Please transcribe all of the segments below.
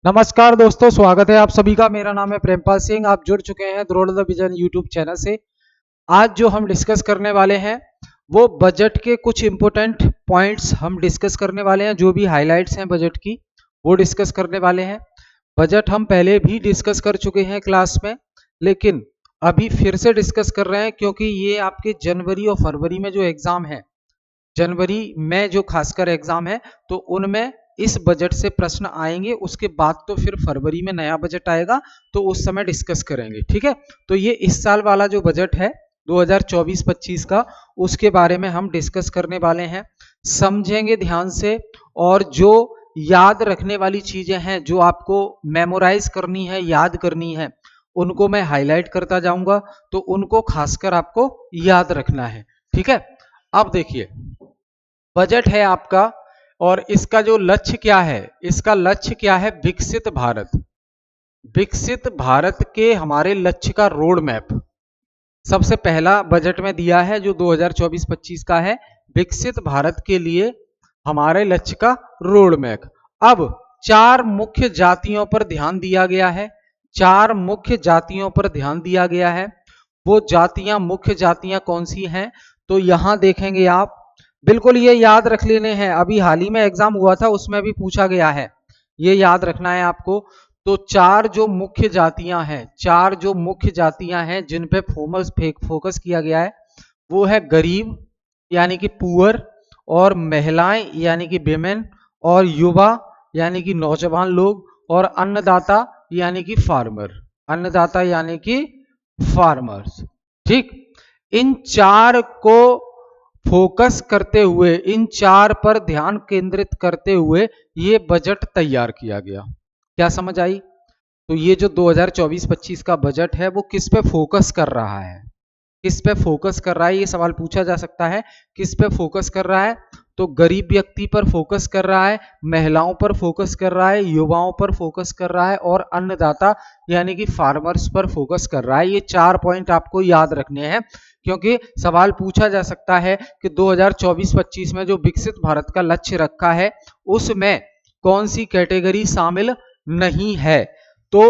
नमस्कार दोस्तों, स्वागत है आप सभी का। मेरा नाम है प्रेमपाल सिंह। आप जुड़ चुके हैं the road of the vision YouTube channel से। आज जो हम डिस्कस करने वाले हैं वो बजट के कुछ इंपॉर्टेंट पॉइंट्स हम डिस्कस करने वाले हैं। जो भी हाइलाइट्स हैं बजट की वो डिस्कस करने वाले हैं। बजट हम पहले भी डिस्कस कर चुके हैं क्लास में, लेकिन अभी फिर से डिस्कस कर रहे हैं क्योंकि ये आपके जनवरी और फरवरी में जो एग्जाम है, जनवरी में जो खासकर एग्जाम है, तो उनमें इस बजट से प्रश्न आएंगे। उसके बाद तो फिर फरवरी में नया बजट आएगा, तो उस समय डिस्कस करेंगे। ठीक है, तो ये इस साल वाला जो बजट है 2024-25 का, उसके बारे में हम डिस्कस करने वाले हैं। समझेंगे ध्यान से, और जो याद रखने वाली चीजें हैं, जो आपको मेमोराइज करनी है, याद करनी है, उनको मैं हाईलाइट करता जाऊंगा, तो उनको खासकर आपको याद रखना है। ठीक है, अब देखिए, बजट है आपका, और इसका जो लक्ष्य क्या है, इसका लक्ष्य क्या है? विकसित भारत। विकसित भारत के हमारे लक्ष्य का रोड मैप सबसे पहला बजट में दिया है, जो 2024-25 का है। विकसित भारत के लिए हमारे लक्ष्य का रोड मैप। अब 4 मुख्य जातियों पर ध्यान दिया गया है। 4 मुख्य जातियों पर ध्यान दिया गया है। वो जातियां, मुख्य जातियां कौन सी हैं? तो यहां देखेंगे आप, बिल्कुल ये याद रख लेने हैं। अभी हाल ही में एग्जाम हुआ था, उसमें भी पूछा गया है, ये याद रखना है आपको। तो 4 जो मुख्य जातियां हैं, 4 जो मुख्य जातियां हैं जिन पे फोकस किया गया है, वो है गरीब यानी कि पुअर, और महिलाएं यानी कि विमेन, और युवा यानी कि नौजवान लोग, और अन्नदाता यानी कि फार्मर। अन्नदाता यानी कि फार्मर्स। ठीक, इन 4 को फोकस करते हुए, इन 4 पर ध्यान केंद्रित करते हुए ये बजट तैयार किया गया। क्या समझ आई? तो ये जो 2024-25 का बजट है वो किस पे फोकस कर रहा है? किस पे फोकस कर रहा है, ये सवाल पूछा जा सकता है। किस पे फोकस कर रहा है? तो गरीब व्यक्ति पर फोकस कर रहा है, महिलाओं पर फोकस कर रहा है, युवाओं पर फोकस कर रहा है, और अन्नदाता यानी कि फार्मर्स पर फोकस कर रहा है। ये 4 पॉइंट आपको याद रखने हैं, क्योंकि सवाल पूछा जा सकता है कि 2024-25 में जो विकसित भारत का लक्ष्य रखा है, उसमें कौन सी कैटेगरी शामिल नहीं है। तो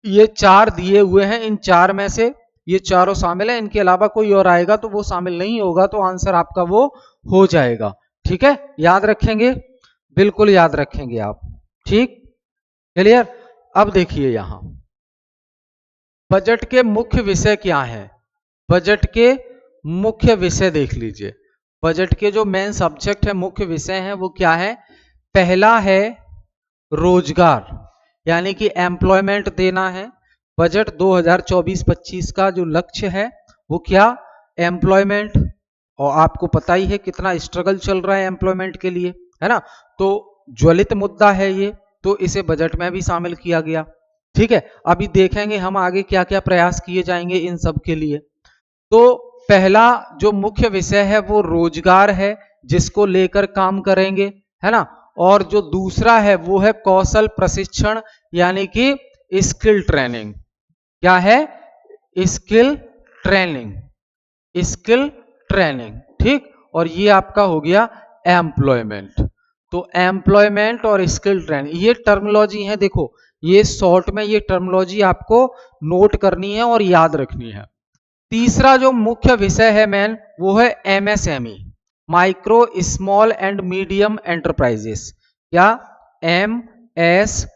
ये 4 दिए हुए हैं, इन 4 में से ये चारों शामिल है। इनके अलावा कोई और आएगा तो वो शामिल नहीं होगा, तो आंसर आपका वो हो जाएगा। ठीक है, याद रखेंगे, बिल्कुल याद रखेंगे आप। ठीक, क्लियर? अब देखिए, यहां बजट के मुख्य विषय क्या है। बजट के मुख्य विषय देख लीजिए। बजट के जो मेन सब्जेक्ट है, मुख्य विषय हैं, वो क्या है? पहला है रोजगार, यानी कि एम्प्लॉयमेंट देना है। बजट 2024-25 का जो लक्ष्य है वो क्या? एम्प्लॉयमेंट। और आपको पता ही है कितना स्ट्रगल चल रहा है एम्प्लॉयमेंट के लिए, है ना? तो ज्वलित मुद्दा है ये, तो इसे बजट में भी शामिल किया गया। ठीक है, अभी देखेंगे हम आगे क्या क्या प्रयास किए जाएंगे इन सब के लिए। तो पहला जो मुख्य विषय है वो रोजगार है, जिसको लेकर काम करेंगे, है ना? और जो दूसरा है वो है कौशल प्रशिक्षण, यानी कि स्किल ट्रेनिंग। क्या है? Skill training. Skill training. ठीक, और ये आपका हो गया एम्प्लॉयमेंट। तो एम्प्लॉयमेंट और स्किल ट्रेनिंग, ये टर्मिनोलॉजी है। देखो, ये शॉर्ट में ये टर्मिनोलॉजी आपको नोट करनी है और याद रखनी है। तीसरा जो मुख्य विषय है मेन, वो है MSME, micro small and medium enterprises. क्या? MSME,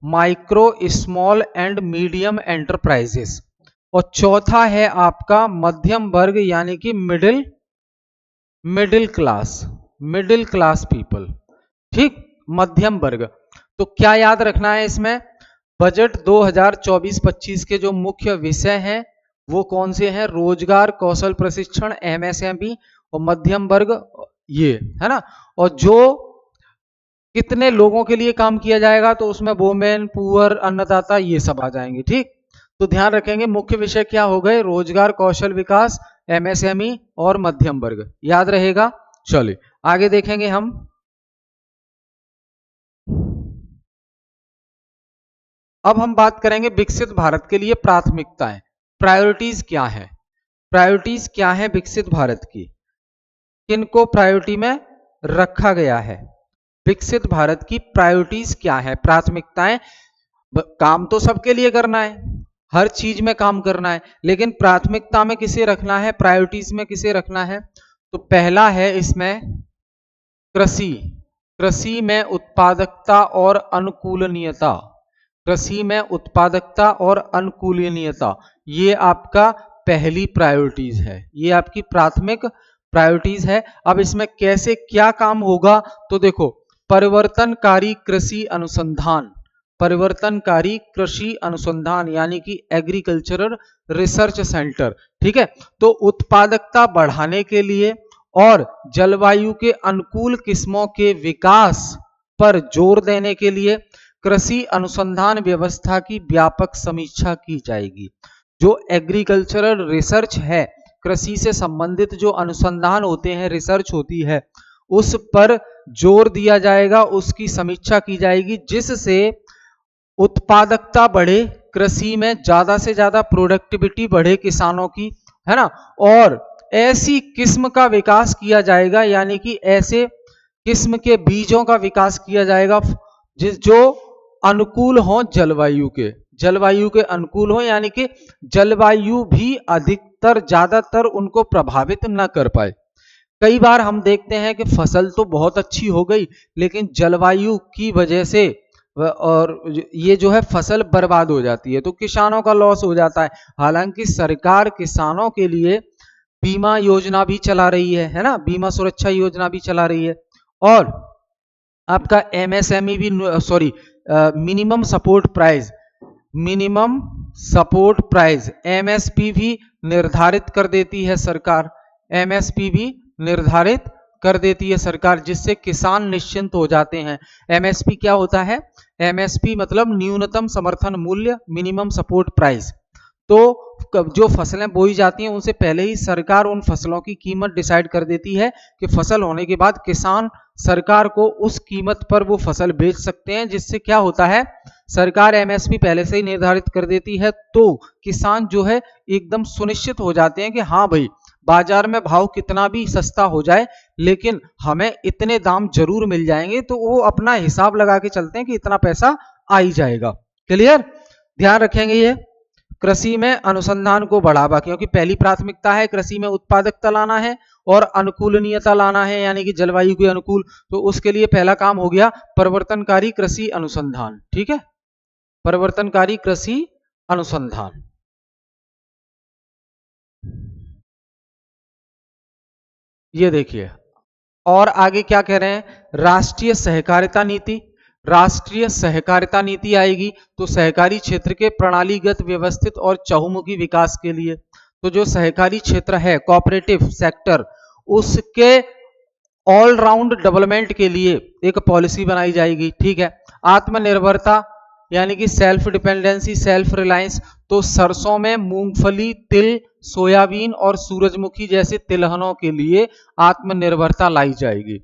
micro small and medium enterprises. और चौथा है आपका मध्यम वर्ग, यानी कि middle class, middle class people. ठीक, मध्यम वर्ग। तो क्या याद रखना है इसमें? बजट 2024-25 के जो मुख्य विषय हैं वो कौन से हैं? रोजगार, कौशल प्रशिक्षण, MSME और मध्यम वर्ग, ये है ना? और जो कितने लोगों के लिए काम किया जाएगा, तो उसमें वोमेन, पुअर, अन्नदाता, ये सब आ जाएंगे। ठीक, तो ध्यान रखेंगे मुख्य विषय क्या हो गए? रोजगार, कौशल विकास, MSME और मध्यम वर्ग। याद रहेगा? चलिए आगे देखेंगे हम। अब हम बात करेंगे विकसित भारत के लिए प्राथमिकताएं, प्रायोरिटीज क्या है। प्रायोरिटीज क्या है विकसित भारत की? किनको प्रायोरिटी में रखा गया है? विकसित भारत की प्रायोरिटीज क्या है, प्राथमिकताएं। काम तो सबके लिए करना है, हर चीज में काम करना है, लेकिन प्राथमिकता में किसे रखना है, प्रायोरिटीज में किसे रखना है। तो पहला है इसमें कृषि। कृषि में उत्पादकता और अनुकूलनीयता। कृषि में उत्पादकता और अनुकूलनीयता, ये आपका पहली प्रायोरिटीज है, ये आपकी प्राथमिक प्रायोरिटीज है। अब इसमें कैसे क्या काम होगा, तो देखो, परिवर्तनकारी कृषि अनुसंधान, परिवर्तनकारी कृषि अनुसंधान यानी कि एग्रीकल्चरल रिसर्च सेंटर, ठीक है। तो उत्पादकता बढ़ाने के लिए और जलवायु के अनुकूल किस्मों के विकास पर जोर देने के लिए कृषि अनुसंधान व्यवस्था की व्यापक समीक्षा की जाएगी। जो एग्रीकल्चरल रिसर्च है, कृषि से संबंधित जो अनुसंधान होते हैं, रिसर्च होती है, उस पर जोर दिया जाएगा, उसकी समीक्षा की जाएगी, जिससे उत्पादकता बढ़े, कृषि में ज्यादा से ज्यादा प्रोडक्टिविटी बढ़े किसानों की, है ना। और ऐसी किस्म का विकास किया जाएगा, यानी कि ऐसे किस्म के बीजों का विकास किया जाएगा जो अनुकूल हो जलवायु के, जलवायु के अनुकूल हो, यानी कि जलवायु भी अधिकतर ज्यादातर उनको प्रभावित न कर पाए। कई बार हम देखते हैं कि फसल तो बहुत अच्छी हो गई, लेकिन जलवायु की वजह से और ये जो है फसल बर्बाद हो जाती है, तो किसानों का लॉस हो जाता है। हालांकि सरकार किसानों के लिए बीमा योजना भी चला रही है ना, बीमा सुरक्षा योजना भी चला रही है। और आपका एमएसएमई भी, sorry, minimum support price, minimum support price MSP भी निर्धारित कर देती है सरकार, एमएसपी भी निर्धारित कर देती है सरकार, जिससे किसान निश्चिंत हो जाते हैं। एमएसपी क्या होता है, एमएसपी मतलब न्यूनतम समर्थन मूल्य, मिनिमम सपोर्ट प्राइस। तो जो फसलें बोई जाती हैं उनसे पहले ही सरकार उन फसलों की कीमत डिसाइड कर देती है कि फसल होने के बाद किसान सरकार को उस कीमत पर वो फसल बेच सकते हैं, जिससे क्या होता है, सरकार एमएसपी पहले से ही निर्धारित कर देती है, तो किसान जो है एकदम सुनिश्चित हो जाते हैं कि हाँ भाई, बाजार में भाव कितना भी सस्ता हो जाए लेकिन हमें इतने दाम जरूर मिल जाएंगे, तो वो अपना हिसाब लगा के चलते हैं कि इतना पैसा आ ही जाएगा। क्लियर, ध्यान रखेंगे ये। कृषि में अनुसंधान को बढ़ावा, क्योंकि पहली प्राथमिकता है कृषि में उत्पादकता लाना है और अनुकूलनीयता लाना है, यानी कि जलवायु के अनुकूल। तो उसके लिए पहला काम हो गया परिवर्तनकारी कृषि अनुसंधान, ठीक है, परिवर्तनकारी कृषि अनुसंधान। ये देखिए, और आगे क्या कह रहे हैं, राष्ट्रीय सहकारिता नीति, राष्ट्रीय सहकारिता नीति आएगी तो सहकारी क्षेत्र के प्रणालीगत, व्यवस्थित और चहुमुखी विकास के लिए, तो जो सहकारी क्षेत्र है, कोऑपरेटिव सेक्टर, उसके ऑलराउंड डेवलपमेंट के लिए एक पॉलिसी बनाई जाएगी, ठीक है। आत्मनिर्भरता यानी कि सेल्फ डिपेंडेंसी, सेल्फ रिलायंस, तो सरसों में मूंगफली, तिल, सोयाबीन और सूरजमुखी जैसे तिलहनों के लिए आत्मनिर्भरता लाई जाएगी,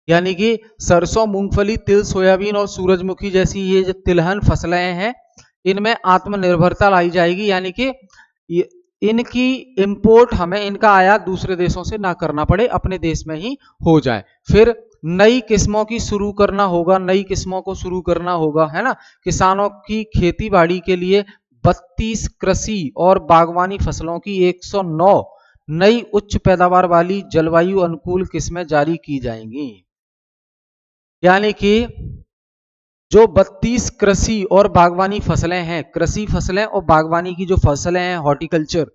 यानी कि सरसों, मूंगफली, तिल, सोयाबीन और सूरजमुखी जैसी ये जो तिलहन फसलें हैं, इनमें आत्मनिर्भरता लाई जाएगी, यानी कि इनकी इंपोर्ट, हमें इनका आयात दूसरे देशों से ना करना पड़े, अपने देश में ही हो जाए। फिर नई किस्मों की शुरू करना होगा, नई किस्मों को शुरू करना होगा, है ना। किसानों की खेती बाड़ी के लिए 32 कृषि और बागवानी फसलों की 109 नई उच्च पैदावार वाली जलवायु अनुकूल किस्में जारी की जाएंगी, यानी कि जो 32 कृषि और बागवानी फसलें हैं, कृषि फसलें और बागवानी की जो फसलें हैं, हॉर्टिकल्चर,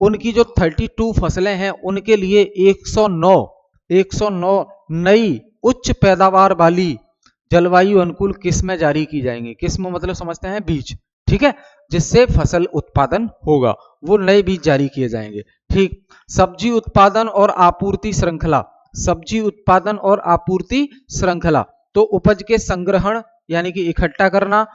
उनकी जो 32 फसलें हैं, उनके लिए 109 नई उच्च पैदावार वाली जलवायु अनुकूल किस्में जारी की जाएंगी। किस्म मतलब समझते हैं बीज, ठीक है, जिससे फसल उत्पादन होगा, वो नए बीज जारी किए जाएंगे, ठीक। सब्जी उत्पादन और आपूर्ति श्रृंखला, सब्जी उत्पादन और आपूर्ति श्रृंखला, तो उपज के संग्रहण यानी कि इकट्ठा करना,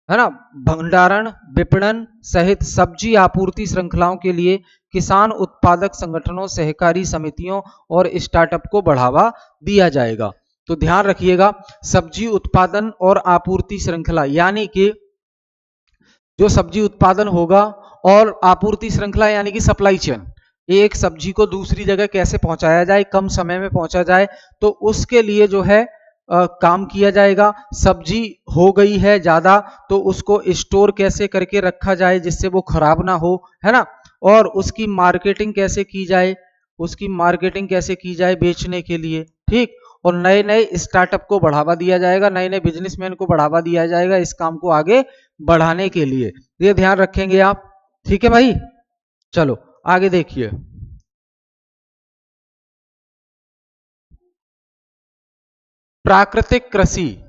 है ना, भंडारण, विपणन सहित सब्जी आपूर्ति श्रृंखलाओं के लिए किसान उत्पादक संगठनों, सहकारी समितियों और स्टार्टअप को बढ़ावा दिया जाएगा। तो ध्यान रखिएगा, सब्जी उत्पादन और आपूर्ति श्रृंखला, यानी कि जो सब्जी उत्पादन होगा और आपूर्ति श्रृंखला यानी कि सप्लाई चेन, एक सब्जी को दूसरी जगह कैसे पहुंचाया जाए, कम समय में पहुंचा जाए, तो उसके लिए जो है काम किया जाएगा। सब्जी हो गई है ज्यादा तो उसको स्टोर कैसे करके रखा जाए जिससे वो खराब ना हो, है ना। और उसकी मार्केटिंग कैसे की जाए, उसकी मार्केटिंग कैसे की जाए बेचने के लिए, ठीक। और नए नए स्टार्टअप को बढ़ावा दिया जाएगा, नए नए बिजनेसमैन को बढ़ावा दिया जाएगा इस काम को आगे बढ़ाने के लिए। ये ध्यान रखेंगे आप, ठीक है भाई। चलो आगे देखिए। प्राकृतिक कृषि,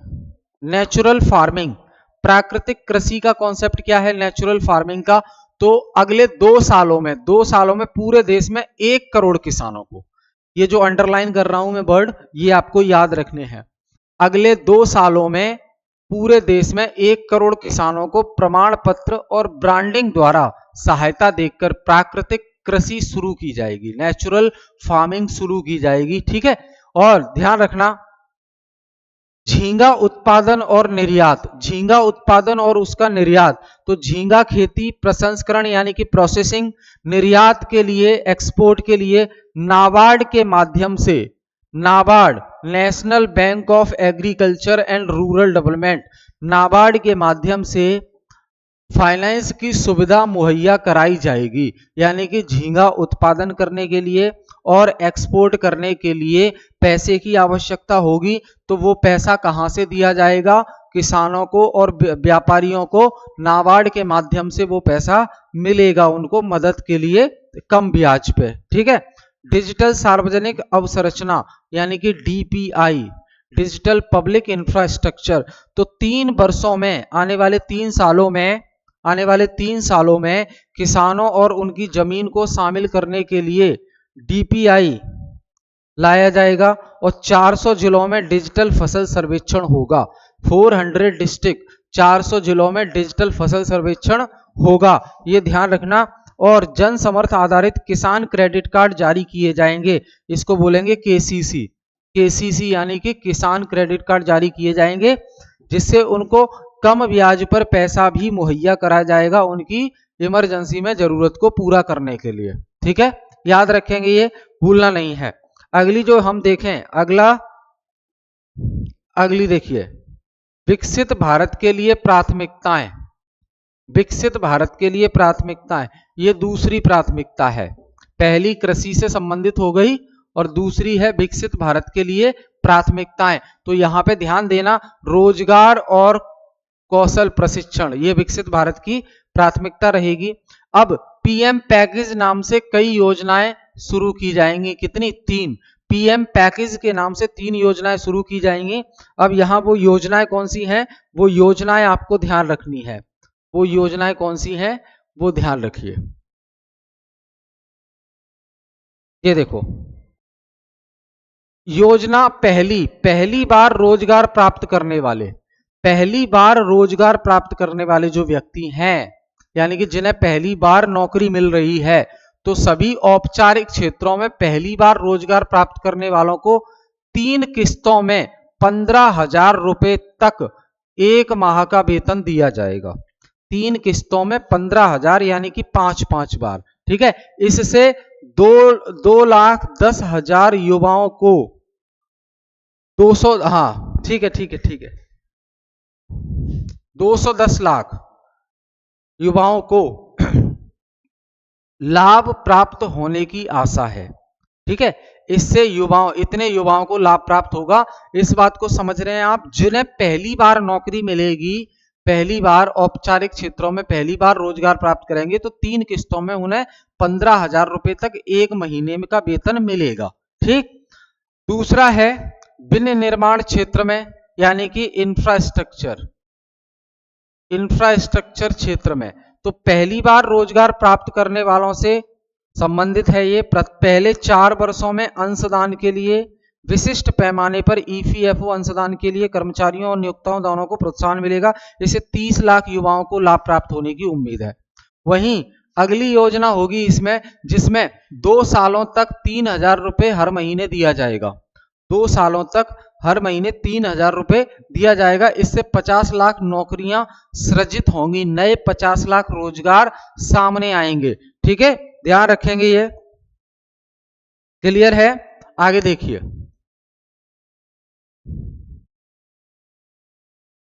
नेचुरल फार्मिंग। प्राकृतिक कृषि का कॉन्सेप्ट क्या है नेचुरल फार्मिंग का? तो अगले 2 सालों में पूरे देश में 1 करोड़ किसानों को, ये जो अंडरलाइन कर रहा हूं मैं वर्ड, ये आपको याद रखने हैं। अगले 2 सालों में पूरे देश में 1 करोड़ किसानों को प्रमाण पत्र और ब्रांडिंग द्वारा सहायता देकर प्राकृतिक कृषि शुरू की जाएगी, नेचुरल फार्मिंग शुरू की जाएगी, ठीक है। और ध्यान रखना, झींगा उत्पादन और निर्यात, झींगा उत्पादन और उसका निर्यात, तो झींगा खेती प्रसंस्करण यानी कि प्रोसेसिंग, निर्यात के लिए एक्सपोर्ट के लिए नाबार्ड के माध्यम से, NABARD national bank of agriculture and rural development, NABARD के माध्यम से फाइनेंस की सुविधा मुहैया कराई जाएगी। यानी कि झींगा उत्पादन करने के लिए और एक्सपोर्ट करने के लिए पैसे की आवश्यकता होगी, तो वो पैसा कहां से दिया जाएगा? किसानों को और व्यापारियों को नाबार्ड के माध्यम से वो पैसा मिलेगा उनको मदद के लिए कम ब्याज पे, ठीक है। डिजिटल सार्वजनिक अवसंरचना यानी कि डीपीआई, डिजिटल पब्लिक इंफ्रास्ट्रक्चर, तो 3 वर्षों में, आने वाले 3 सालों में किसानों और उनकी जमीन को शामिल करने के लिए डीपीआई लाया जाएगा और 400 जिलों में डिजिटल फसल सर्वेक्षण होगा। 400 डिस्ट्रिक्ट, 400 जिलों में डिजिटल फसल सर्वेक्षण होगा, ये ध्यान रखना। और जन समर्थ आधारित किसान क्रेडिट कार्ड जारी किए जाएंगे, इसको बोलेंगे केसीसी, केसीसी यानी कि किसान क्रेडिट कार्ड जारी किए जाएंगे, जिससे उनको कम ब्याज पर पैसा भी मुहैया कराया जाएगा उनकी इमरजेंसी में जरूरत को पूरा करने के लिए, ठीक है। याद रखेंगे, ये भूलना नहीं है। अगली जो हम देखें, अगली देखिए, विकसित भारत के लिए प्राथमिकताएं, विकसित भारत के लिए प्राथमिकताएं, ये दूसरी प्राथमिकता है। पहली कृषि से संबंधित हो गई और दूसरी है विकसित भारत के लिए प्राथमिकताएं। तो यहां पे ध्यान देना, रोजगार और कौशल प्रशिक्षण, ये विकसित भारत की प्राथमिकता रहेगी। अब पीएम पैकेज नाम से कई योजनाएं शुरू की जाएंगी, कितनी? 3। पीएम पैकेज के नाम से 3 योजनाएं शुरू की जाएंगी। अब यहां वो योजनाएं कौन सी हैं, वो योजनाएं आपको ध्यान रखनी है, वो योजनाएं कौन सी हैं वो ध्यान रखिए। ये देखो, योजना पहली बार रोजगार प्राप्त करने वाले, पहली बार रोजगार प्राप्त करने वाले जो व्यक्ति हैं, यानी कि जिन्हें पहली बार नौकरी मिल रही है, तो सभी औपचारिक क्षेत्रों में पहली बार रोजगार प्राप्त करने वालों को 3 किस्तों में 15,000 रुपए तक 1 माह का वेतन दिया जाएगा। 3 किस्तों में 15,000 यानी कि 5-5 बार, ठीक है। इससे 2,10,000 युवाओं को 200, हाँ ठीक है ठीक है ठीक है, 210 लाख युवाओं को लाभ प्राप्त होने की आशा है, ठीक है। इससे इतने युवाओं को लाभ प्राप्त होगा, इस बात को समझ रहे हैं आप। जिन्हें पहली बार नौकरी मिलेगी, पहली बार औपचारिक क्षेत्रों में पहली बार रोजगार प्राप्त करेंगे, तो 3 किस्तों में उन्हें 15,000 रुपए तक 1 महीने का वेतन मिलेगा, ठीक। दूसरा है विनिर्माण क्षेत्र में, यानी कि इंफ्रास्ट्रक्चर क्षेत्र में, तो पहली बार रोजगार प्राप्त करने वालों से संबंधित है ये। पहले 4 वर्षों में अंशदान के लिए विशिष्ट पैमाने पर ईपीएफओ अंशदान के लिए कर्मचारियों और नियोक्ताओं दोनों को प्रोत्साहन मिलेगा। इससे 30 लाख युवाओं को लाभ प्राप्त होने की उम्मीद है। वहीं अगली योजना होगी इसमें, जिसमें 2 सालों तक 3,000 रुपए हर महीने दिया जाएगा, 2 सालों तक हर महीने 3,000 रुपए दिया जाएगा। इससे 50 लाख नौकरियां सृजित होंगी, नए 50 लाख रोजगार सामने आएंगे, ठीक है। ध्यान रखेंगे, ये क्लियर है। आगे देखिए,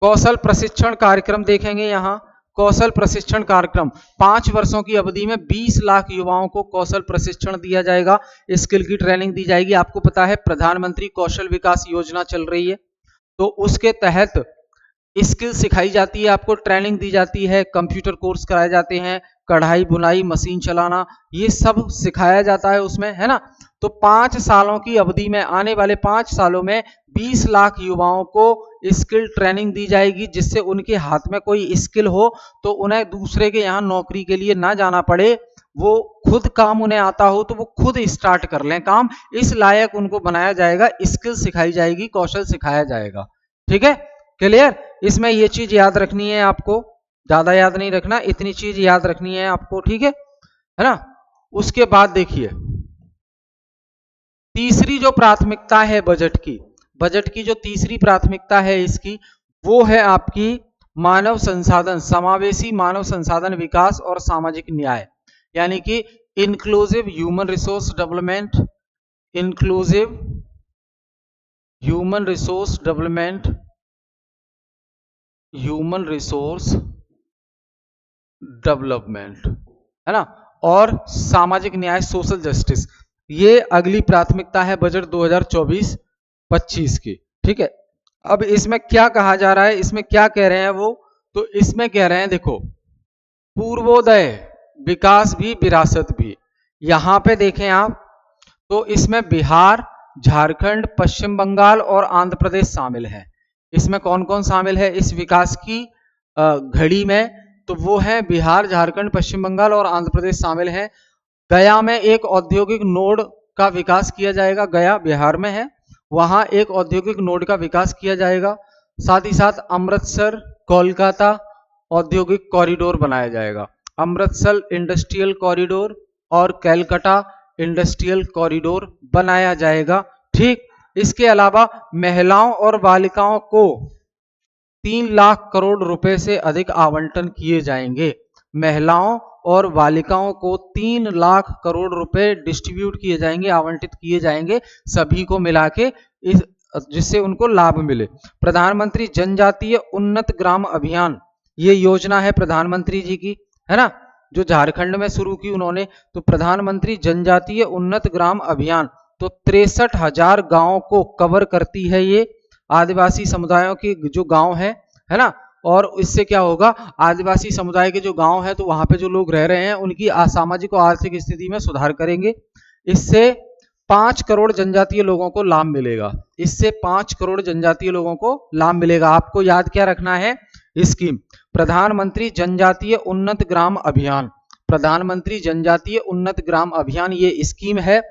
कौशल प्रशिक्षण कार्यक्रम देखेंगे यहाँ। कौशल प्रशिक्षण कार्यक्रम 5 वर्षों की अवधि में 20 लाख युवाओं को कौशल प्रशिक्षण दिया जाएगा, स्किल की ट्रेनिंग दी जाएगी। आपको पता है प्रधानमंत्री कौशल विकास योजना चल रही है, तो उसके तहत स्किल सिखाई जाती है, आपको ट्रेनिंग दी जाती है, कंप्यूटर कोर्स कराए जाते हैं, कढ़ाई बुनाई मशीन चलाना, ये सब सिखाया जाता है उसमें, है ना। तो 5 सालों की अवधि में, आने वाले 5 सालों में 20 लाख युवाओं को स्किल ट्रेनिंग दी जाएगी, जिससे उनके हाथ में कोई स्किल हो तो उन्हें दूसरे के यहाँ नौकरी के लिए ना जाना पड़े, वो खुद काम उन्हें आता हो तो वो खुद स्टार्ट कर लें काम, इस लायक उनको बनाया जाएगा, स्किल सिखाई जाएगी, कौशल सिखाया जाएगा। ठीक है, क्लियर। इसमें ये चीज याद रखनी है आपको, ज्यादा याद नहीं रखना, इतनी चीज याद रखनी है आपको, ठीक है ना। उसके बाद देखिए तीसरी जो प्राथमिकता है बजट की जो तीसरी प्राथमिकता है इसकी, वो है आपकी मानव संसाधन, समावेशी मानव संसाधन विकास और सामाजिक न्याय, यानी कि inclusive human resource development, inclusive human resource development, human resource development, है ना, और सामाजिक न्याय, सोशल जस्टिस, ये अगली प्राथमिकता है बजट 2024-25 की। ठीक है, अब इसमें क्या कहा जा रहा है, इसमें क्या कह रहे हैं वो, तो इसमें कह रहे हैं देखो, पूर्वोदय, विकास भी, विरासत भी। यहां पे देखें आप तो इसमें बिहार, झारखंड, पश्चिम बंगाल और आंध्र प्रदेश शामिल है। इसमें कौन कौन शामिल है इस विकास की घड़ी में, तो वो है बिहार, झारखंड, पश्चिम बंगाल और आंध्र प्रदेश शामिल है। गया में एक औद्योगिक नोड का विकास किया जाएगा, गया बिहार में है, वहां एक औद्योगिक नोड का विकास किया जाएगा। साथ ही साथ अमृतसर कोलकाता औद्योगिक कॉरिडोर बनाया जाएगा, अमृतसर इंडस्ट्रियल कॉरिडोर और कैलकाटा इंडस्ट्रियल कॉरिडोर बनाया जाएगा। ठीक, इसके अलावा महिलाओं और बालिकाओं को 3 लाख करोड़ रुपए से अधिक आवंटन किए जाएंगे, महिलाओं और बालिकाओं को 3 लाख करोड़ रुपए डिस्ट्रीब्यूट किए जाएंगे, आवंटित किए जाएंगे सभी को मिला के, इस जिससे उनको लाभ मिले। प्रधानमंत्री जनजातीय उन्नत ग्राम अभियान, ये योजना है प्रधानमंत्री जी की, है ना, जो झारखंड में शुरू की उन्होंने, तो प्रधानमंत्री जनजातीय उन्नत ग्राम अभियान, तो 63,000 गांवों को कवर करती है ये, आदिवासी समुदायों के जो गांव है ना, और इससे क्या होगा, आदिवासी समुदाय के जो गांव है तो वहां पे जो लोग रह रहे हैं उनकी सामाजिक और आर्थिक स्थिति में सुधार करेंगे। इससे 5 करोड़ जनजातीय लोगों को लाभ मिलेगा, इससे 5 करोड़ जनजातीय लोगों को लाभ मिलेगा। आपको याद क्या रखना है स्कीम, प्रधानमंत्री जनजातीय उन्नत ग्राम अभियान, प्रधानमंत्री जनजातीय उन्नत ग्राम अभियान ये स्कीम है।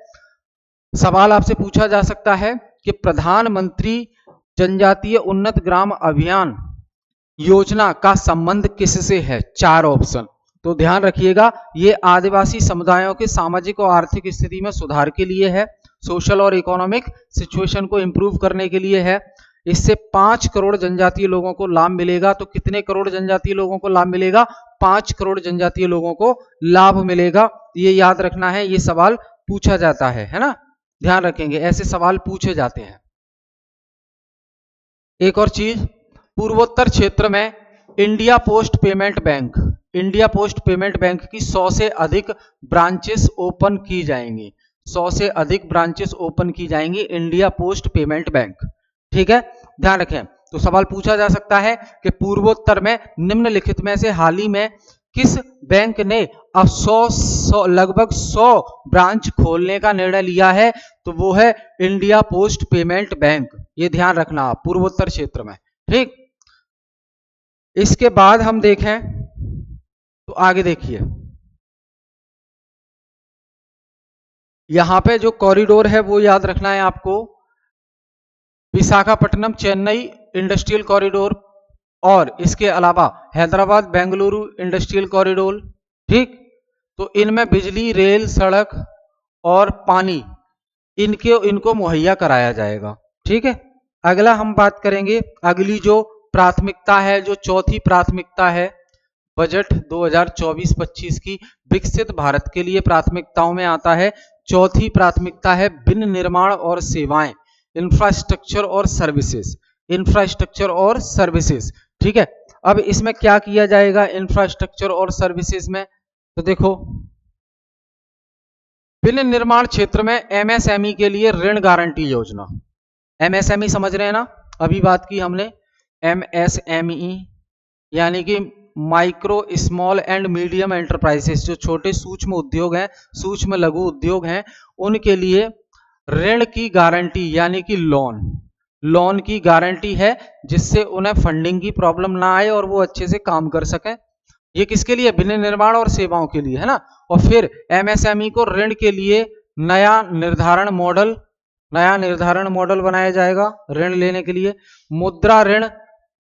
सवाल आपसे पूछा जा सकता है कि प्रधानमंत्री जनजातीय उन्नत ग्राम अभियान योजना का संबंध किससे है, 4 ऑप्शन, तो ध्यान रखिएगा, ये आदिवासी समुदायों के सामाजिक और आर्थिक स्थिति में सुधार के लिए है, सोशल और इकोनॉमिक सिचुएशन को इंप्रूव करने के लिए है। इससे 5 करोड़ जनजातीय लोगों को लाभ मिलेगा, तो कितने करोड़ जनजातीय लोगों को लाभ मिलेगा, 5 करोड़ जनजातीय लोगों को लाभ मिलेगा, ये याद रखना है, ये सवाल पूछा जाता है ना, ध्यान रखेंगे, ऐसे सवाल पूछे जाते हैं। एक और चीज, पूर्वोत्तर क्षेत्र में India post payment bank, India post payment bank की 100 से अधिक ब्रांचेस ओपन की जाएंगी, 100 से अधिक ब्रांचेस ओपन की जाएंगी इंडिया पोस्ट पेमेंट बैंक। ठीक है, ध्यान रखें, तो सवाल पूछा जा सकता है कि पूर्वोत्तर में निम्नलिखित में से हाल ही में किस बैंक ने अब लगभग 100 ब्रांच खोलने का निर्णय लिया है, तो वो है इंडिया पोस्ट पेमेंट बैंक, ये ध्यान रखना आप पूर्वोत्तर क्षेत्र में। ठीक, इसके बाद हम देखें तो आगे देखिए, यहां पे जो कॉरिडोर है वो याद रखना है आपको, विशाखापट्टनम चेन्नई इंडस्ट्रियल कॉरिडोर और इसके अलावा हैदराबाद बेंगलुरु इंडस्ट्रियल कॉरिडोर। ठीक, तो इनमें बिजली, रेल, सड़क और पानी इनको मुहैया कराया जाएगा। ठीक है, अगला हम बात करेंगे, अगली जो प्राथमिकता है, जो चौथी प्राथमिकता है बजट 2024-25 की, विकसित भारत के लिए प्राथमिकताओं में आता है, चौथी प्राथमिकता है विनिर्माण और सेवाएं, इंफ्रास्ट्रक्चर और सर्विसेज, इंफ्रास्ट्रक्चर और सर्विसेज। ठीक है, अब इसमें क्या किया जाएगा इंफ्रास्ट्रक्चर और सर्विसेज में, तो देखो विभिन्न निर्माण क्षेत्र में एमएसएमई के लिए ऋण गारंटी योजना। एमएसएमई समझ रहे हैं ना, अभी बात की हमने एमएसएमई यानी कि micro small and medium enterprises, जो छोटे सूक्ष्म उद्योग हैं, सूक्ष्म लघु उद्योग हैं, उनके लिए ऋण की गारंटी यानी कि लोन की गारंटी है, जिससे उन्हें फंडिंग की प्रॉब्लम ना आए और वो अच्छे से काम कर सकें। ये किसके लिए, विभिन्न निर्माण और सेवाओं के लिए, है ना। और फिर एमएसएमई को ऋण के लिए नया निर्धारण मॉडल बनाया जाएगा ऋण लेने के लिए। मुद्रा ऋण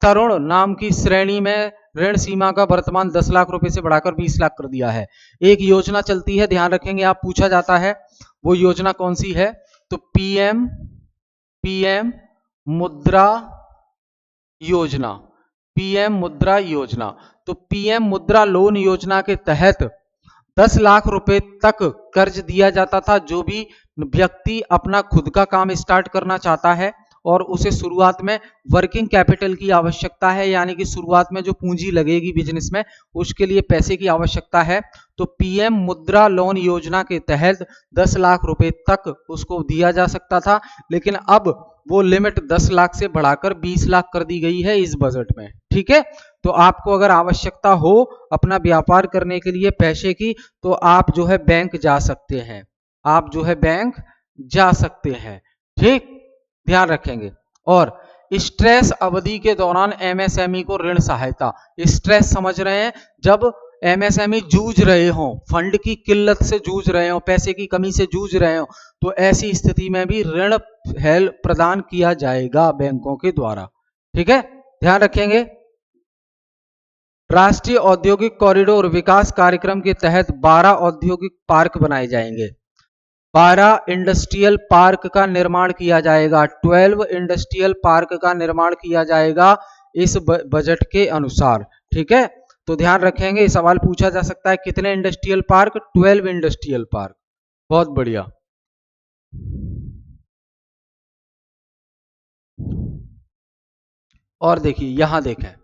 तरुण नाम की श्रेणी में ऋण सीमा का वर्तमान 10 लाख रुपए से बढ़ाकर 20 लाख कर दिया है। एक योजना चलती है, ध्यान रखेंगे, आप पूछा जाता है वो योजना कौन सी है, तो पीएम मुद्रा योजना। पीएम मुद्रा योजना, तो पीएम मुद्रा लोन योजना के तहत 10 लाख रुपए तक कर्ज दिया जाता था। जो भी व्यक्ति अपना खुद का काम स्टार्ट करना चाहता है और उसे शुरुआत में वर्किंग कैपिटल की आवश्यकता है, यानी कि शुरुआत में जो पूंजी लगेगी बिजनेस में उसके लिए पैसे की आवश्यकता है, तो पीएम मुद्रा लोन योजना के तहत 10 लाख रुपए तक उसको दिया जा सकता था। लेकिन अब वो लिमिट 10 लाख से बढ़ाकर 20 लाख कर दी गई है इस बजट में। ठीक है, तो आपको अगर आवश्यकता हो अपना व्यापार करने के लिए पैसे की, तो आप जो है बैंक जा सकते हैं, ठीक, ध्यान रखेंगे। और स्ट्रेस अवधि के दौरान एमएसएमई को ऋण सहायता। स्ट्रेस समझ रहे हैं, जब एमएसएमई जूझ रहे हो, फंड की किल्लत से जूझ रहे हो, पैसे की कमी से जूझ रहे हो, तो ऐसी स्थिति में भी ऋण हेल्प प्रदान किया जाएगा बैंकों के द्वारा। ठीक है, ध्यान रखेंगे। राष्ट्रीय औद्योगिक कॉरिडोर विकास कार्यक्रम के तहत 12 औद्योगिक पार्क बनाए जाएंगे। 12 इंडस्ट्रियल पार्क का निर्माण किया जाएगा, 12 इंडस्ट्रियल पार्क का निर्माण किया जाएगा इस बजट के अनुसार। ठीक है, तो ध्यान रखेंगे, सवाल पूछा जा सकता है कितने इंडस्ट्रियल पार्क, 12 इंडस्ट्रियल पार्क। बहुत बढ़िया। और देखिए यहां देखें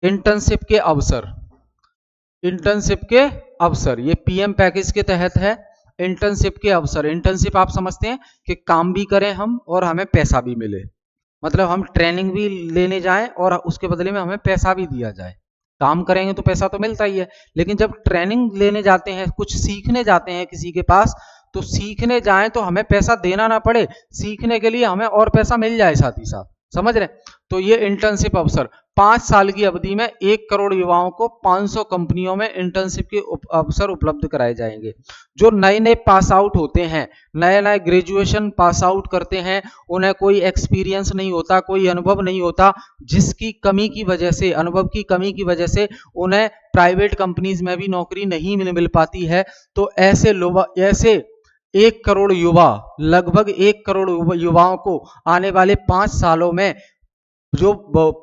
इंटर्नशिप के अवसर, ये पीएम पैकेज के तहत है। इंटर्नशिप के अवसर, इंटर्नशिप आप समझते हैं कि काम भी करें हम और हमें पैसा भी मिले, मतलब हम ट्रेनिंग भी लेने जाएं और उसके बदले में हमें पैसा भी दिया जाए। काम करेंगे तो पैसा तो मिलता ही है, लेकिन जब ट्रेनिंग लेने जाते हैं, कुछ सीखने जाते हैं किसी के पास, तो सीखने जाएं तो हमें पैसा देना ना पड़े, सीखने के लिए हमें और पैसा मिल जाए साथ ही साथ, समझ रहे। तो ये इंटर्नशिप अवसर 5 साल की अवधि में 1 करोड़ युवाओं को 500 कंपनियों में इंटर्नशिप के अवसर उपलब्ध कराए जाएंगे। जो नए नए पास आउट होते हैं, नए ग्रेजुएशन पास आउट करते हैं, उन्हें कोई एक्सपीरियंस नहीं होता, कोई अनुभव नहीं होता, जिसकी कमी की वजह से, अनुभव की कमी की वजह से उन्हें प्राइवेट कंपनीज में भी नौकरी नहीं मिल पाती है। तो ऐसे 1 करोड़ युवा, लगभग 1 करोड़ युवाओं को आने वाले 5 सालों में जो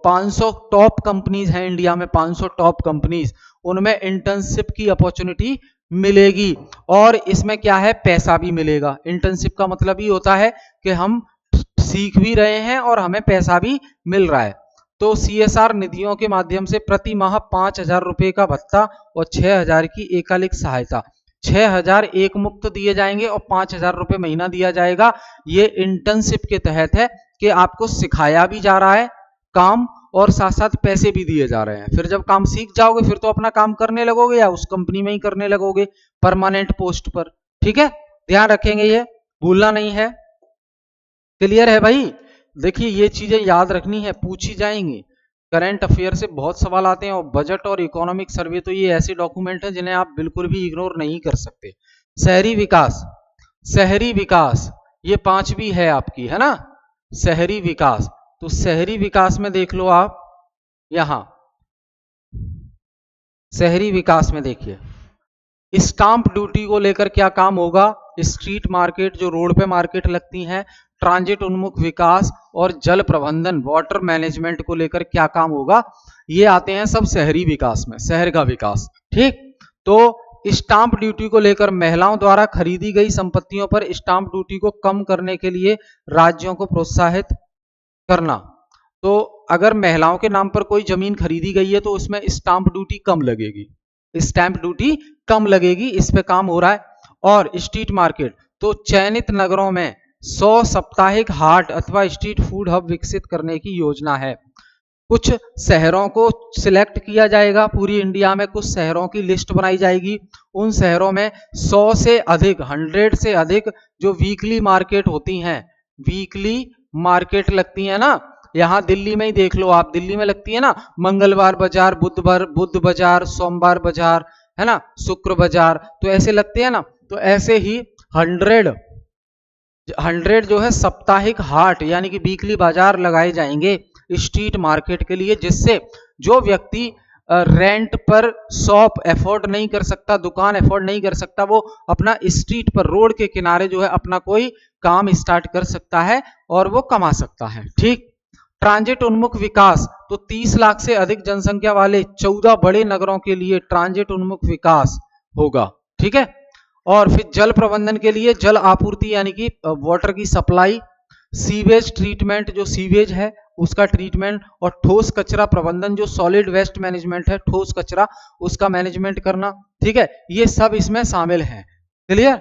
500 टॉप कंपनीज हैं इंडिया में, 500 टॉप कंपनीज, उनमें इंटर्नशिप की अपॉर्चुनिटी मिलेगी। और इसमें क्या है, पैसा भी मिलेगा। इंटर्नशिप का मतलब ही होता है कि हम सीख भी रहे हैं और हमें पैसा भी मिल रहा है। तो सीएसआर निधियों के माध्यम से प्रति माह 5,000 रुपए का भत्ता और 6,000 की एकालिक सहायता, 6,000 एक मुक्त दिए जाएंगे और 5,000 रुपए महीना दिया जाएगा। ये इंटर्नशिप के तहत है कि आपको सिखाया भी जा रहा है काम और साथ साथ पैसे भी दिए जा रहे हैं। फिर जब काम सीख जाओगे फिर तो अपना काम करने लगोगे या उस कंपनी में ही करने लगोगे परमानेंट पोस्ट पर। ठीक है, ध्यान रखेंगे, ये भूलना नहीं है। क्लियर है भाई? देखिए ये चीजें याद रखनी है, पूछी जाएंगी। करंट अफेयर से बहुत सवाल आते हैं और बजट और इकोनॉमिक सर्वे तो ये ऐसे डॉक्यूमेंट हैं जिन्हें आप बिल्कुल भी इग्नोर नहीं कर सकते। शहरी विकास ये 5वीं है आपकी, है ना, शहरी विकास। तो शहरी विकास में देख लो आप, यहां शहरी विकास में देखिए स्टाम्प ड्यूटी को लेकर क्या काम होगा, स्ट्रीट मार्केट, जो रोड पे मार्केट लगती हैं, ट्रांजिट उन्मुख विकास और जल प्रबंधन, वाटर मैनेजमेंट को लेकर क्या काम होगा, ये आते हैं सब शहरी विकास में, शहर का विकास। ठीक, तो स्टाम्प ड्यूटी को लेकर महिलाओं द्वारा खरीदी गई संपत्तियों पर स्टाम्प ड्यूटी को कम करने के लिए राज्यों को प्रोत्साहित करना। तो अगर महिलाओं के नाम पर कोई जमीन खरीदी गई है तो उसमें स्टाम्प ड्यूटी कम लगेगी, स्टैंप ड्यूटी कम लगेगी, इस पे काम हो रहा है। और स्ट्रीट मार्केट, तो चयनित नगरों में 100 साप्ताहिक हाट अथवा स्ट्रीट फूड हब विकसित करने की योजना है। कुछ शहरों को सिलेक्ट किया जाएगा, पूरी इंडिया में कुछ शहरों की लिस्ट बनाई जाएगी। उन शहरों में 100 से अधिक, 100 से अधिक जो वीकली मार्केट होती हैं, वीकली मार्केट लगती है ना, यहाँ दिल्ली में ही देख लो आप, दिल्ली में लगती है ना मंगलवार बाजार, बुध बाजार, सोमवार बाजार, है ना, शुक्र बाजार, तो ऐसे लगते हैं ना। तो ऐसे ही 100 जो है साप्ताहिक हाट यानी कि वीकली बाजार लगाए जाएंगे स्ट्रीट मार्केट के लिए, जिससे जो व्यक्ति रेंट पर शॉप अफोर्ड नहीं कर सकता, दुकान अफोर्ड नहीं कर सकता, वो अपना स्ट्रीट पर, रोड के किनारे जो है अपना कोई काम स्टार्ट कर सकता है और वो कमा सकता है। ठीक। ट्रांजिट उन्मुख विकास, तो 30 लाख से अधिक जनसंख्या वाले 14 बड़े नगरों के लिए ट्रांजिट उन्मुख विकास होगा। ठीक है। और फिर जल प्रबंधन के लिए जल आपूर्ति यानी कि वाटर की सप्लाई, सीवेज ट्रीटमेंट, जो सीवेज है उसका ट्रीटमेंट, और ठोस कचरा प्रबंधन, जो सॉलिड वेस्ट मैनेजमेंट है, ठोस कचरा उसका मैनेजमेंट करना। ठीक है, ये सब इसमें शामिल है। क्लियर।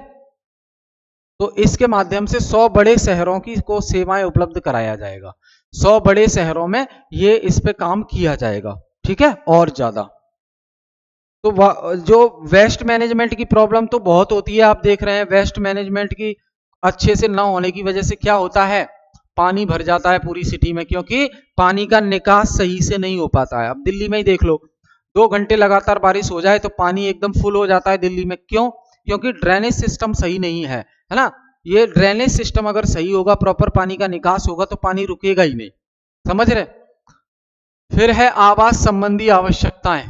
तो इसके माध्यम से 100 बड़े शहरों की को सेवाएं उपलब्ध कराया जाएगा। 100 बड़े शहरों में ये इस पे काम किया जाएगा। ठीक है। और ज्यादा तो जो वेस्ट मैनेजमेंट की प्रॉब्लम तो बहुत होती है, आप देख रहे हैं वेस्ट मैनेजमेंट की अच्छे से ना होने की वजह से क्या होता है, पानी भर जाता है पूरी सिटी में, क्योंकि पानी का निकास सही से नहीं हो पाता है। अब दिल्ली में ही देख लो, 2 घंटे लगातार बारिश हो जाए तो पानी एकदम फुल हो जाता है दिल्ली में। क्यों? क्योंकि ड्रेनेज सिस्टम सही नहीं है ना। ये ड्रेनेज सिस्टम अगर सही होगा, प्रॉपर पानी का निकास होगा, तो पानी रुकेगा ही नहीं। समझ रहे। फिर है आवास संबंधी आवश्यकताएं।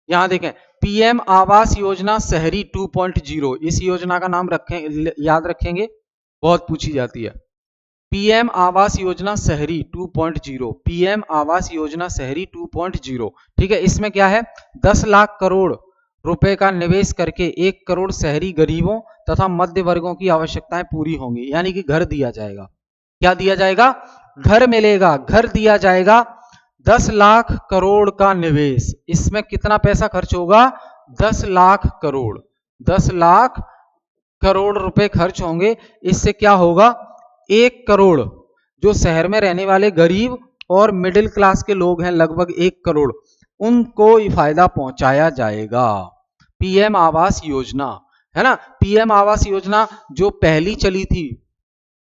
यहां देखें, पीएम आवास योजना शहरी 2.0, इस योजना का नाम रखें, याद रखेंगे, बहुत पूछी जाती है। पीएम आवास योजना शहरी 2.0, पीएम आवास योजना शहरी 2.0। ठीक है। इसमें क्या है, 10 लाख करोड़ रुपए का निवेश करके 1 करोड़ शहरी गरीबों तथा मध्य वर्गों की आवश्यकताएं पूरी होंगी, यानी कि घर दिया जाएगा। क्या दिया जाएगा? घर मिलेगा, घर दिया जाएगा। 10 लाख करोड़ का निवेश, इसमें कितना पैसा खर्च होगा? 10 लाख करोड़, 10 लाख करोड़ रुपए खर्च होंगे। इससे क्या होगा, 1 करोड़ जो शहर में रहने वाले गरीब और मिडिल क्लास के लोग हैं, लगभग 1 करोड़, उनको ये फायदा पहुंचाया जाएगा। पीएम आवास योजना है ना। पीएम आवास योजना जो पहली चली थी,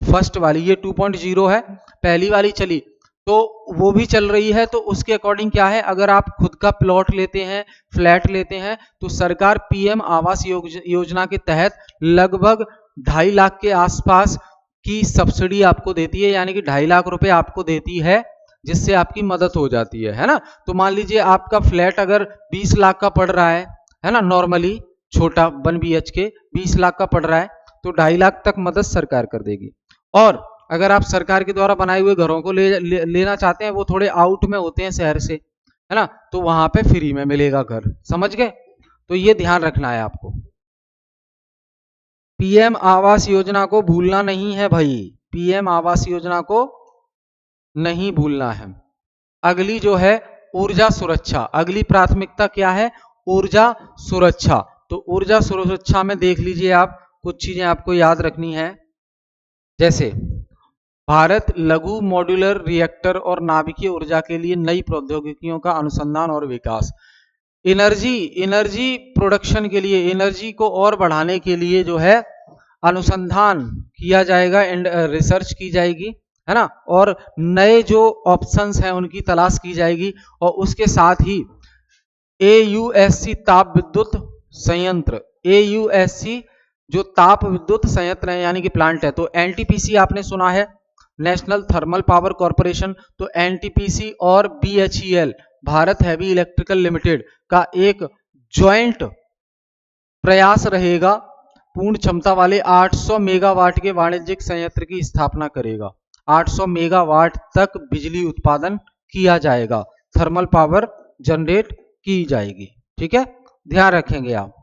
फर्स्ट वाली, ये 2.0 है, पहली वाली चली, तो वो भी चल रही है। तो उसके अकॉर्डिंग क्या है, अगर आप खुद का प्लॉट लेते हैं, फ्लैट लेते हैं, तो सरकार पीएम आवास योजना के तहत लगभग 2.5 लाख के आसपास की सब्सिडी आपको देती है, यानी कि 2.5 लाख रुपए आपको देती है, जिससे आपकी मदद हो जाती है ना। तो मान लीजिए आपका फ्लैट अगर 20 लाख का पड़ रहा है ना, नॉर्मली छोटा 1 BHK 20 लाख का पड़ रहा है, तो 2.5 लाख तक मदद सरकार कर देगी। और अगर आप सरकार के द्वारा बनाए हुए घरों को लेना चाहते हैं, वो थोड़े आउट में होते हैं शहर से, है ना, तो वहां पे फ्री में मिलेगा घर। समझ गए। तो ये ध्यान रखना है आपको, पीएम आवास योजना को भूलना नहीं है भाई, पीएम आवास योजना को नहीं भूलना है। अगली जो है ऊर्जा सुरक्षा, अगली प्राथमिकता क्या है, ऊर्जा सुरक्षा। तो ऊर्जा सुरक्षा में देख लीजिए आप, कुछ चीजें आपको याद रखनी है, जैसे भारत लघु मॉड्यूलर रिएक्टर और नाभिकीय ऊर्जा के लिए नई प्रौद्योगिकियों का अनुसंधान और विकास, एनर्जी प्रोडक्शन के लिए, एनर्जी को और बढ़ाने के लिए जो है अनुसंधान किया जाएगा, एंड रिसर्च की जाएगी, है ना, और नए जो ऑप्शंस हैं उनकी तलाश की जाएगी। और उसके साथ ही AUSC ताप विद्युत संयंत्र, AUSC जो ताप विद्युत संयंत्र है यानी कि प्लांट है, तो NTPC आपने सुना है, नेशनल थर्मल पावर कॉरपोरेशन, तो NTPC और BHEL, Bharat heavy electrical limited का एक ज्वाइंट प्रयास रहेगा, पूर्ण क्षमता वाले 800 मेगावाट के वाणिज्यिक संयंत्र की स्थापना करेगा। 800 मेगावाट तक बिजली उत्पादन किया जाएगा, थर्मल पावर जनरेट की जाएगी। ठीक है, ध्यान रखेंगे आप।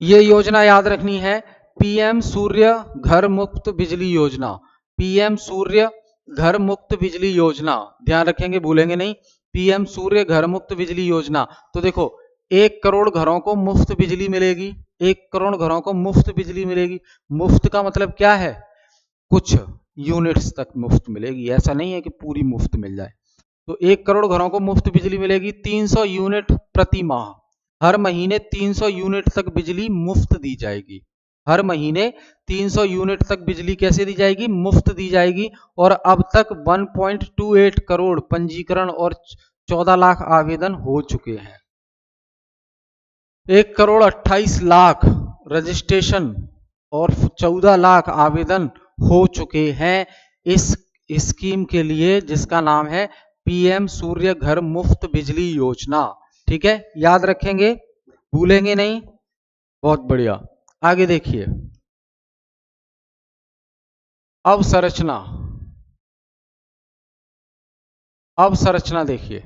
ये योजना याद रखनी है, पीएम सूर्य घर मुफ्त बिजली योजना, पीएम सूर्य घर मुफ्त बिजली योजना, ध्यान रखेंगे भूलेंगे नहीं, पीएम सूर्य घर मुफ्त बिजली योजना। तो देखो 1 करोड़ घरों को मुफ्त बिजली मिलेगी, 1 करोड़ घरों को मुफ्त बिजली मिलेगी। मुफ्त का मतलब क्या है, कुछ यूनिट्स तक मुफ्त मिलेगी, ऐसा नहीं है कि पूरी मुफ्त मिल जाए। तो 1 करोड़ घरों को मुफ्त बिजली मिलेगी, 300 यूनिट प्रति माह, हर महीने 300 यूनिट तक बिजली मुफ्त दी जाएगी, हर महीने 300 यूनिट तक बिजली कैसे दी जाएगी, मुफ्त दी जाएगी। और अब तक 1.28 करोड़ पंजीकरण और 14 लाख आवेदन हो चुके हैं। 1 करोड़ 28 लाख रजिस्ट्रेशन और 14 लाख आवेदन हो चुके हैं इस स्कीम के लिए, जिसका नाम है पीएम सूर्य घर मुफ्त बिजली योजना। ठीक है, याद रखेंगे, भूलेंगे नहीं, बहुत बढ़िया। आगे देखिए, अवसंरचना, अवसंरचना देखिए,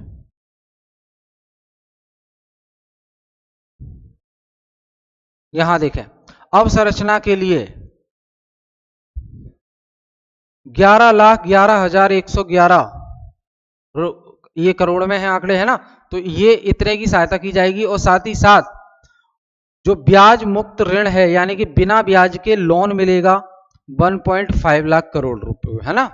यहां देखें, अवसंरचना के लिए 11,11,111, ये करोड़ में है आंकड़े, है ना, तो ये इतने की सहायता की जाएगी। और साथ ही साथ जो ब्याज मुक्त ऋण है, यानी कि बिना ब्याज के लोन मिलेगा 1.5 लाख करोड़ रुपए, है ना,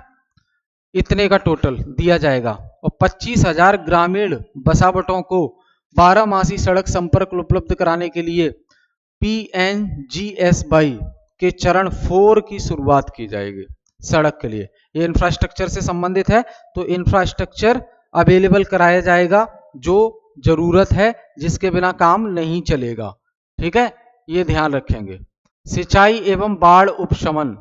इतने का टोटल दिया जाएगा। और 25,000 ग्रामीण बसावटों को 12 मासी सड़क संपर्क उपलब्ध कराने के लिए PNGSY के चरण 4 की शुरुआत की जाएगी सड़क के लिए। ये इंफ्रास्ट्रक्चर से संबंधित है, तो इंफ्रास्ट्रक्चर अवेलेबल कराया जाएगा जो जरूरत है, जिसके बिना काम नहीं चलेगा। ठीक है, ये ध्यान रखेंगे। सिंचाई एवं बाढ़ उपशमन,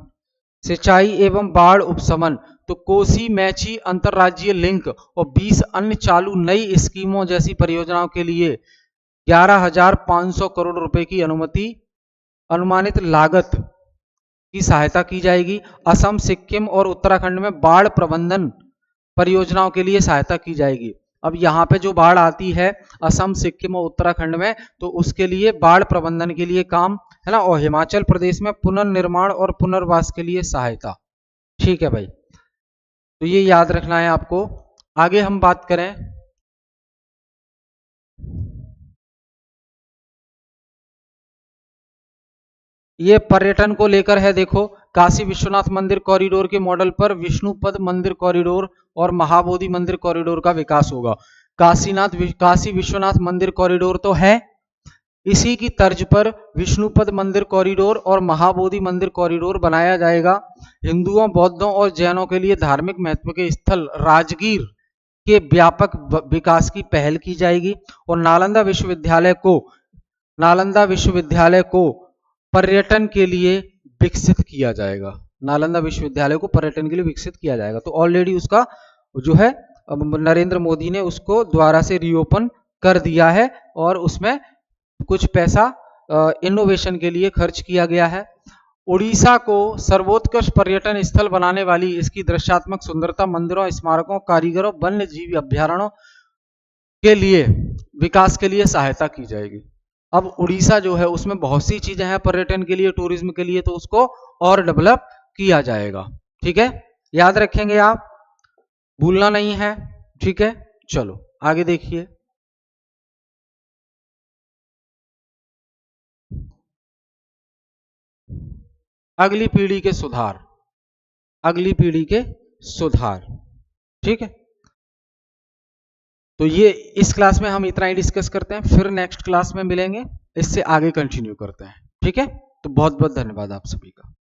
सिंचाई एवं बाढ़ उपशमन, तो कोसी मैची अंतरराज्यीय लिंक और 20 अन्य चालू नई स्कीमों जैसी परियोजनाओं के लिए 11,500 करोड़ रुपए की अनुमानित लागत की सहायता की जाएगी। असम, सिक्किम और उत्तराखंड में बाढ़ प्रबंधन परियोजनाओं के लिए सहायता की जाएगी। अब यहाँ पे जो बाढ़ आती है असम, सिक्किम और उत्तराखंड में, तो उसके लिए बाढ़ प्रबंधन के लिए काम, है ना। और हिमाचल प्रदेश में पुनर्निर्माण और पुनर्वास के लिए सहायता। ठीक है भाई, तो ये याद रखना है आपको। आगे हम बात करें, ये पर्यटन को लेकर है। देखो, काशी विश्वनाथ मंदिर कॉरिडोर के मॉडल पर विष्णुपद मंदिर कॉरिडोर और महाबोधि मंदिर कॉरिडोर का विकास होगा। काशी विश्वनाथ मंदिर कॉरिडोर तो है, इसी की तर्ज पर विष्णुपद मंदिर कॉरिडोर और महाबोधि मंदिर कॉरिडोर बनाया जाएगा। हिंदुओं, बौद्धों और जैनों के लिए धार्मिक महत्व के स्थल राजगीर के व्यापक विकास की पहल की जाएगी। और नालंदा विश्वविद्यालय को पर्यटन के लिए विकसित किया जाएगा। नालंदा विश्वविद्यालय को पर्यटन के लिए विकसित किया जाएगा। तो ऑलरेडी उसका जो है नरेंद्र मोदी ने उसको दोबारा से रीओपन कर दिया है और उसमें कुछ पैसा इनोवेशन के लिए खर्च किया गया है। उड़ीसा को सर्वोत्कृष्ट पर्यटन स्थल बनाने वाली इसकी दृश्यात्मक सुंदरता, मंदिरों, स्मारकों, कारीगरों, वन्य जीव अभ्यारण्यों के लिए विकास के लिए सहायता की जाएगी। अब उड़ीसा जो है उसमें बहुत सी चीजें हैं पर्यटन के लिए, टूरिज्म के लिए, तो उसको और डेवलप किया जाएगा। ठीक है, याद रखेंगे आप, भूलना नहीं है। ठीक है, चलो आगे देखिए। अगली पीढ़ी के सुधार, अगली पीढ़ी के सुधार। ठीक है, तो ये इस क्लास में हम इतना ही डिस्कस करते हैं, फिर नेक्स्ट क्लास में मिलेंगे, इससे आगे कंटिन्यू करते हैं। ठीक है, तो बहुत बहुत धन्यवाद आप सभी का।